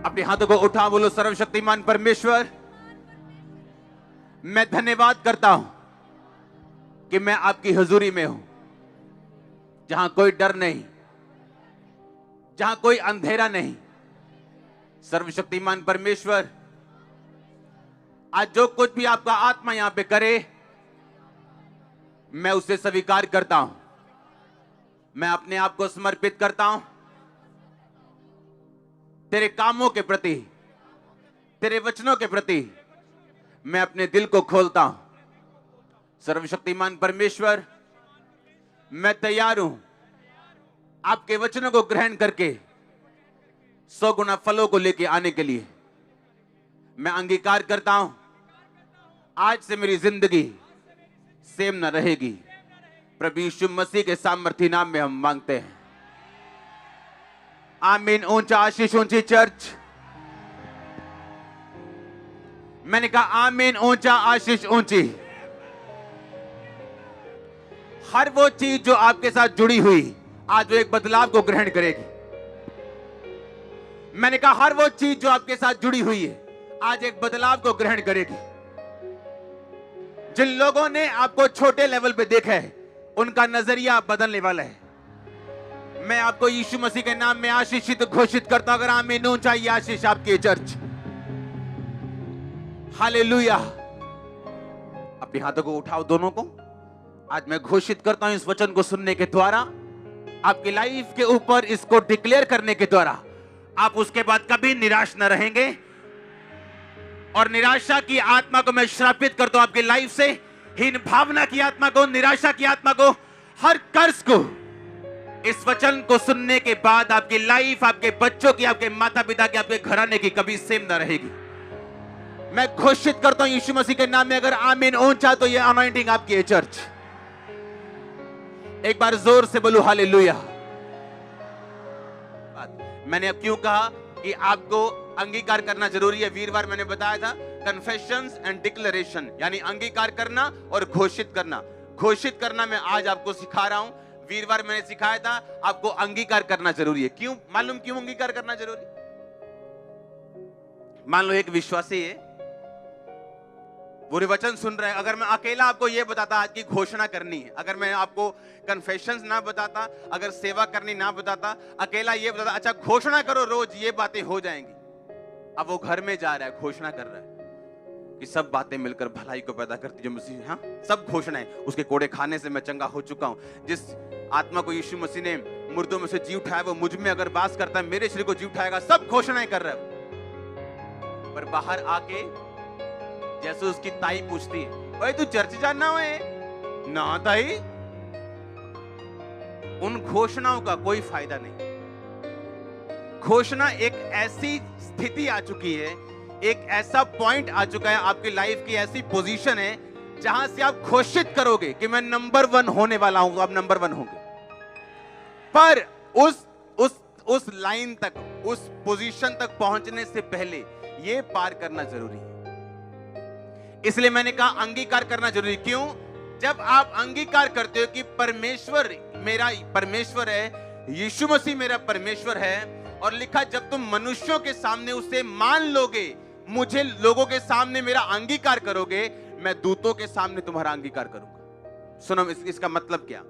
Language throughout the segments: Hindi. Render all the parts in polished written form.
अपने हाथों को उठा, बोलो सर्वशक्तिमान परमेश्वर, मैं धन्यवाद करता हूं कि मैं आपकी हुजूरी में हूं, जहां कोई डर नहीं, जहां कोई अंधेरा नहीं। सर्वशक्तिमान परमेश्वर, आज जो कुछ भी आपका आत्मा यहां पे करे, मैं उसे स्वीकार करता हूं। मैं अपने आप को समर्पित करता हूं तेरे कामों के प्रति, तेरे वचनों के प्रति मैं अपने दिल को खोलता हूं। सर्वशक्तिमान परमेश्वर, मैं तैयार हूं आपके वचनों को ग्रहण करके 100 गुना फलों को लेके आने के लिए। मैं अंगीकार करता हूं आज से मेरी जिंदगी सेम न रहेगी। प्रभु यीशु मसीह के सामर्थी नाम में हम मांगते हैं, आमीन। ऊंचा आशीष ऊंची चर्च, मैंने कहा आमीन। ऊंचा आशीष ऊंची। हर वो चीज जो आपके साथ जुड़ी हुई आज वो एक बदलाव को ग्रहण करेगी। मैंने कहा हर वो चीज जो आपके साथ जुड़ी हुई है आज एक बदलाव को ग्रहण करेगी। जिन लोगों ने आपको छोटे लेवल पे देखा है उनका नजरिया बदलने वाला है। मैं आपको यीशु मसीह के नाम में आशीषित घोषित करता हूं। अगर आमीन ऊंचा ये आशीष आपकी चर्च। हालेलुया। अपने हाथों को उठाओ दोनों को। आज मैं घोषित करता हूं इस वचन को सुनने के द्वारा, आपकी लाइफ के ऊपर इसको डिक्लेयर करने के द्वारा आप उसके बाद कभी निराश न रहेंगे। और निराशा की आत्मा को मैं श्रापित करता हूं आपकी लाइफ से। हीन भावना की आत्मा को, निराशा की आत्मा को, हर कर्ज को इस वचन को सुनने के बाद आपकी लाइफ, आपके बच्चों की, आपके माता पिता की, आपके घराने की कभी सेम ना रहेगी। मैं घोषित करता हूं यीशु मसीह के नाम में। अगर आमीन ऊंचा तो ये अनॉइंटिंग आपकी है चर्च। एक बार जोर से बोलो हालेलुया। मैंने अब क्यों कहा कि आपको अंगीकार करना जरूरी है। वीरवार मैंने बताया था कन्फेशंस एंड डिक्लेरेशन, यानी अंगीकार करना और घोषित करना। घोषित करना मैं आज आपको सिखा रहा हूं। वीरवार मैंने सिखाया था आपको अंगीकार करना जरूरी है। क्यों मालूम, क्यों अंगीकार करना जरूरी? मान लो एक विश्वासी है, वो वचन सुन रहे हैं। अगर मैं अकेला आपको यह बताता आज की घोषणा करनी है, अगर मैं आपको कन्फेशंस ना बताता, अगर सेवा करनी ना बताता, अकेला ये बताता अच्छा घोषणा करो रोज, ये बातें हो जाएंगी। अब वो घर में जा रहा है, घोषणा कर रहा है कि सब बातें मिलकर भलाई को पैदा करती जो मसीह। हाँ, सब घोषणाएं। उसके कोड़े खाने से मैं चंगा हो चुका हूं। जिस आत्मा को यीशु मसीह ने मुर्दों में से जी उठाया वो मुझ में अगर वास करता है, मेरे शरीर को जी उठाएगा। सब घोषणाएं कर रहा है। पर बाहर आके जैसे उसकी ताई पूछती है, भाई तू चर्च जाना है ना? ताई, उन घोषणाओं का कोई फायदा नहीं। घोषणा एक ऐसी स्थिति आ चुकी है, एक ऐसा पॉइंट आ चुका है आपकी लाइफ की, ऐसी पोजीशन है जहां से आप घोषित करोगे कि मैं नंबर 1 होने वाला हूं, आप नंबर 1 होंगे। पर उस लाइन तक, उस पोजीशन तक पहुंचने से पहले ये पार करना जरूरी है। इसलिए मैंने कहा अंगीकार करना जरूरी। क्यों? जब आप अंगीकार करते हो कि परमेश्वर मेरा परमेश्वर है, यीशु मसीह मेरा परमेश्वर है, और लिखा जब तुम मनुष्यों के सामने उसे मान लोगे, मुझे लोगों के सामने मेरा अंगीकार करोगे, मैं दूतों के सामने तुम्हारा अंगीकार करूंगा। सुनो इसका मतलब क्या?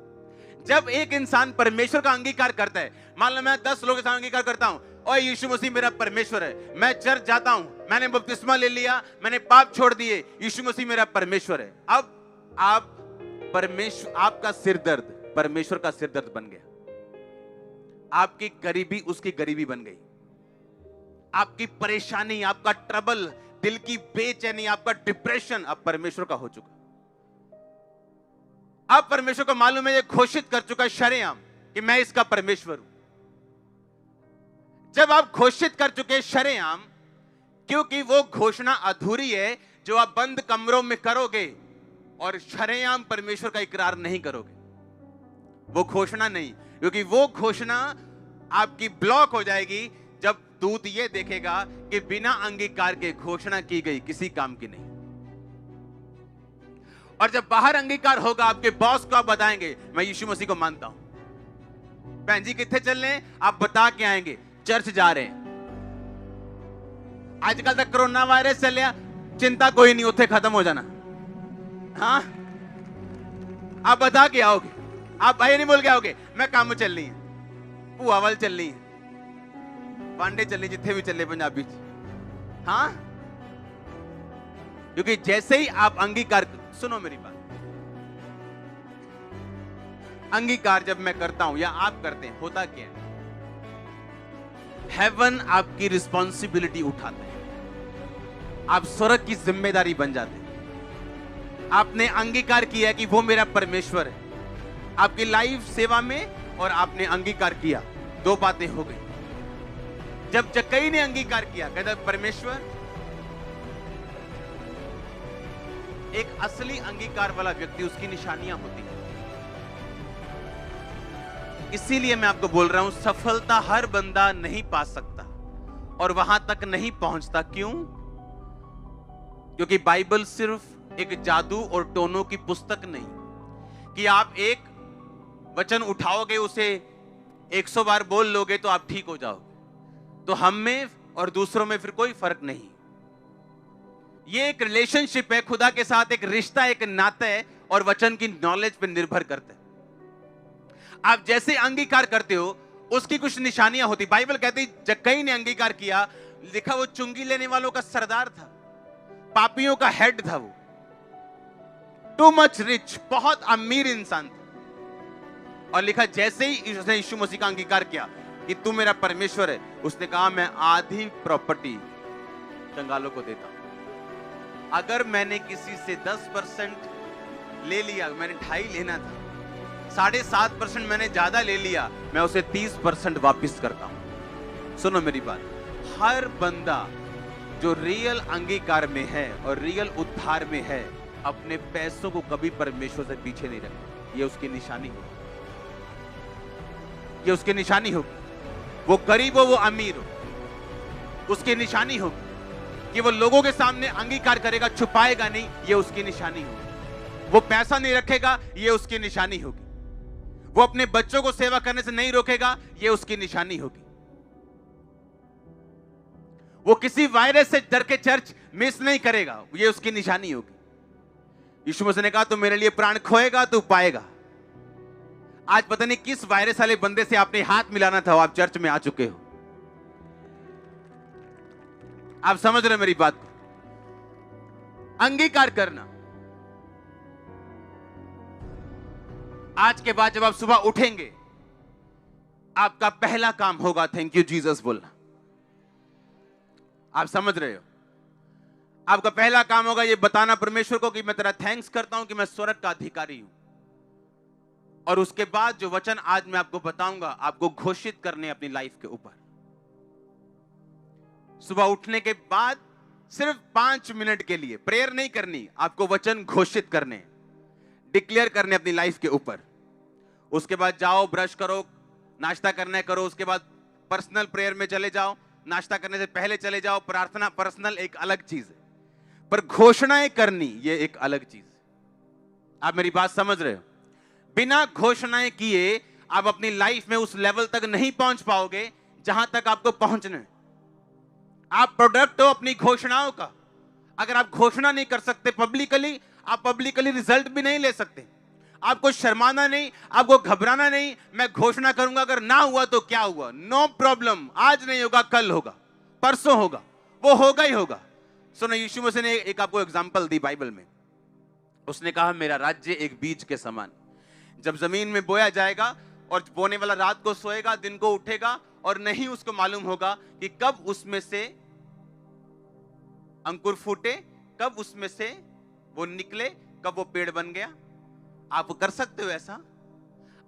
जब एक इंसान परमेश्वर का अंगीकार करता है, मान लो मैं 10 लोगों के सामने अंगीकार करता हूं, और यीशु मसीह मेरा परमेश्वर है, मैं चर्च जाता हूं, मैंने बपतिस्मा ले लिया, मैंने पाप छोड़ दिए, यीशु मसीह मेरा परमेश्वर है। अब आप परमेश्वर, आपका सिरदर्द परमेश्वर का सिरदर्द बन गया। आपकी गरीबी उसकी गरीबी बन गई। आपकी परेशानी, आपका ट्रबल, दिल की बेचैनी, आपका डिप्रेशन अब परमेश्वर का हो चुका। अब परमेश्वर को मालूम है, ये घोषित कर चुका है शरेआम कि मैं इसका परमेश्वर हूं। जब आप घोषित कर चुके शरेआम, क्योंकि वो घोषणा अधूरी है जो आप बंद कमरों में करोगे और शरेआम परमेश्वर का इकरार नहीं करोगे, वो घोषणा नहीं, क्योंकि वो घोषणा आपकी ब्लॉक हो जाएगी जब दूत ये देखेगा कि बिना अंगीकार के घोषणा की गई किसी काम की नहीं। और जब बाहर अंगीकार होगा, आपके बॉस को आप बताएंगे मैं यीशु मसीह को मानता हूं। बहन जी कितने चल रहे हैं? आप बता के आएंगे चर्च जा रहे हैं। आजकल तक कोरोना वायरस चलिया, चिंता कोई नहीं, उत्थे खत्म हो जाना। हाँ, आप बता के आओगे, आप भाई नहीं बोल के आओगे मैं काम चलनी है, भूआवल चलनी है, पांडे चलनी, जिथे भी चले पंजाबी। हाँ, क्योंकि जैसे ही आप अंगीकार, सुनो मेरी बात, अंगीकार जब मैं करता हूं या आप करते हैं, होता क्या है, हेवन आपकी रिस्पॉन्सिबिलिटी उठाता है, आप स्वर्ग की जिम्मेदारी बन जाते हैं। आपने अंगीकार किया कि वो मेरा परमेश्वर है आपकी लाइफ सेवा में, और आपने अंगीकार किया, दो बातें हो गई। जब जक्कई ने अंगीकार किया, कहता परमेश्वर, एक असली अंगीकार वाला व्यक्ति, उसकी निशानियां होती हैं। इसीलिए मैं आपको बोल रहा हूं, सफलता हर बंदा नहीं पा सकता और वहां तक नहीं पहुंचता। क्यों? क्योंकि बाइबल सिर्फ एक जादू और टोनों की पुस्तक नहीं कि आप एक वचन उठाओगे, उसे 100 बार बोल लोगे तो आप ठीक हो जाओगे। तो हम में और दूसरों में फिर कोई फर्क नहीं। ये एक रिलेशनशिप है खुदा के साथ, एक रिश्ता, एक नाता है, और वचन की नॉलेज पर निर्भर करता है। आप जैसे अंगीकार करते हो उसकी कुछ निशानियां होती। बाइबल कहती जक्कई ने अंगीकार किया, लिखा वो चुंगी लेने वालों का सरदार था, पापियों का हेड था, वो टू मच रिच, बहुत अमीर इंसान था। और लिखा जैसे ही उसने यीशु मसीह का अंगीकार किया कि तू मेरा परमेश्वर है, उसने कहा मैं आधी प्रॉपर्टी कंगालों को देता हूं। अगर मैंने किसी से 10% ले लिया, मैंने 2.5 लेना था, 7.5% मैंने ज्यादा ले लिया, मैं उसे 30% वापस करता हूं। सुनो मेरी बात, हर बंदा जो रियल अंगीकार में है और रियल उद्धार में है, अपने पैसों को कभी परमेश्वर से पीछे नहीं रखता। ये उसकी निशानी होगी, ये उसकी निशानी होगी। वो गरीब हो, वो अमीर हो, उसकी निशानी होगी कि वो लोगों के सामने अंगीकार करेगा, छुपाएगा नहीं, ये उसकी निशानी होगी। वो पैसा नहीं रखेगा, ये उसकी निशानी होगी। वो अपने बच्चों को सेवा करने से नहीं रोकेगा, ये उसकी निशानी होगी। वो किसी वायरस से डर के चर्च मिस नहीं करेगा, ये उसकी निशानी होगी। यीशु मसीह ने कहा तू मेरे लिए प्राण खोएगा तू पाएगा। आज पता नहीं किस वायरस वाले बंदे से आपने हाथ मिलाना था, आप चर्च में आ चुके हो। आप समझ रहे मेरी बात को? अंगीकार करना। आज के बाद जब आप सुबह उठेंगे, आपका पहला काम होगा थैंक यू जीसस बोलना। आप समझ रहे हो? आपका पहला काम होगा ये बताना परमेश्वर को कि मैं तेरा थैंक्स करता हूं कि मैं स्वर्ग का अधिकारी हूं। और उसके बाद जो वचन आज मैं आपको बताऊंगा, आपको घोषित करने अपनी लाइफ के ऊपर। सुबह उठने के बाद सिर्फ 5 मिनट के लिए प्रेयर नहीं करनी, आपको वचन घोषित करने, डिक्लेयर करने अपनी लाइफ के ऊपर। उसके बाद जाओ, ब्रश करो, नाश्ता करना है करो, उसके बाद पर्सनल प्रेयर में चले जाओ, नाश्ता करने से पहले चले जाओ। प्रार्थना पर्सनल एक अलग चीज है, पर घोषणाएं करनी ये एक अलग चीज है। आप मेरी बात समझ रहे हो? बिना घोषणाएं किए आप अपनी लाइफ में उस लेवल तक नहीं पहुंच पाओगे जहां तक आपको पहुंचना है। आप प्रोडक्ट हो अपनी घोषणाओं का। अगर आप घोषणा नहीं कर सकते पब्लिकली, आप पब्लिकली रिजल्ट भी नहीं ले सकते। आपको शर्माना नहीं, आपको घबराना नहीं। मैं घोषणा करूंगा, अगर ना हुआ तो क्या हुआ, नो प्रॉब्लम। आज नहीं होगा, कल होगा, परसों होगा, वो होगा ही होगा। सुनो, यीशु मसीह ने एक आपको एग्जांपल दी बाइबल में। उसने कहा मेरा राज्य एक बीज के समान, जब जमीन में बोया जाएगा और बोने वाला रात को सोएगा, दिन को उठेगा, और नहीं उसको मालूम होगा कि कब उसमें से अंकुर फूटे, कब उसमें से वो निकले, कब वो पेड़ बन गया। आप कर सकते हो ऐसा?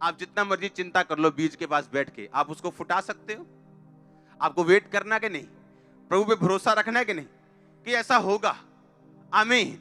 आप जितना मर्जी चिंता कर लो, बीज के पास बैठ के आप उसको फुटा सकते हो? आपको वेट करना कि नहीं? प्रभु पे भरोसा रखना है कि नहीं कि ऐसा होगा? आमीन।